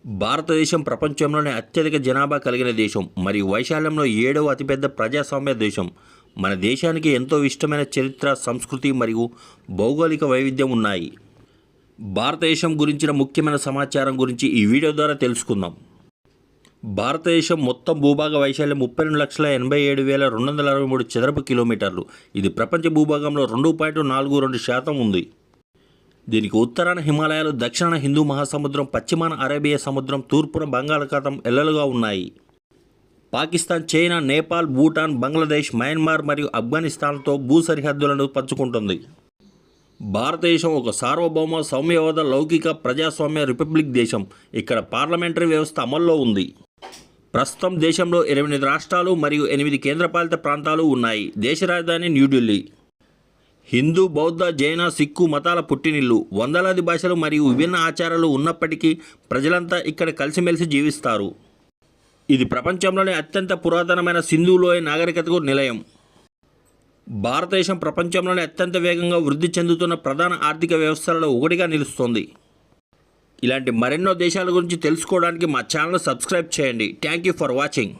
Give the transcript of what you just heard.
భారతదేశం ప్రపంచంలోనే అత్యధిక జనాభా కలిగిన దేశం మరియు వైశాల్యంలో 7వ అతిపెద్ద ప్రజాస్వామ్య దేశం. మన దేశానికి ఎంతో ఇష్టమైన చరిత్ర, సంస్కృతి మరియు భౌగోళిక వైవిధ్యం ఉన్నాయి. భారతదేశం గురించిన ముఖ్యమైన సమాచారం గురించి ఈ వీడియో ద్వారా తెలుసుకుందాం. భారతదేశం మొత్తం భూభాగ వైశాల్యం 32,87,263 చదరపు కిలోమీటర్లు. ఇది ప్రపంచ భూభాగంలో 2.42% ఉంది. దీనికి ఉత్తరాన హిమాలయాలు, దక్షిణాన హిందూ మహాసముద్రం, పశ్చిమాన అరేబియా సముద్రం, తూర్పున బంగాళాఖాతం ఎల్లలుగా ఉన్నాయి. పాకిస్తాన్, చైనా, నేపాల్, భూటాన్, బంగ్లాదేశ్, మయన్మార్ మరియు ఆఫ్ఘనిస్తాన్తో భూ సరిహద్దులను పంచుకుంటుంది. భారతదేశం ఒక సార్వభౌమ, సౌమ్యవాద, లౌకిక, ప్రజాస్వామ్య రిపబ్లిక్ దేశం. ఇక్కడ పార్లమెంటరీ వ్యవస్థ అమల్లో ఉంది. ప్రస్తుతం దేశంలో 8 రాష్ట్రాలు మరియు 8 కేంద్రపాలిత ప్రాంతాలు ఉన్నాయి. దేశ రాజధాని న్యూఢిల్లీ. హిందూ, బౌద్ధ, జైన, సిక్కు మతాల పుట్టినిల్లు. వందలాది భాషలు మరియు విభిన్న ఆచారాలు ఉన్నప్పటికీ ప్రజలంతా ఇక్కడ కలిసిమెలిసి జీవిస్తారు. ఇది ప్రపంచంలోనే అత్యంత పురాతనమైన సింధు లోయ నాగరికతకు నిలయం. భారతదేశం ప్రపంచంలోనే అత్యంత వేగంగా వృద్ధి చెందుతున్న ప్రధాన ఆర్థిక వ్యవస్థలలో ఒకటిగా నిలుస్తోంది. ఇలాంటి మరెన్నో దేశాల గురించి తెలుసుకోవడానికి మా ఛానల్ సబ్స్క్రైబ్ చేయండి. Thank you for watching.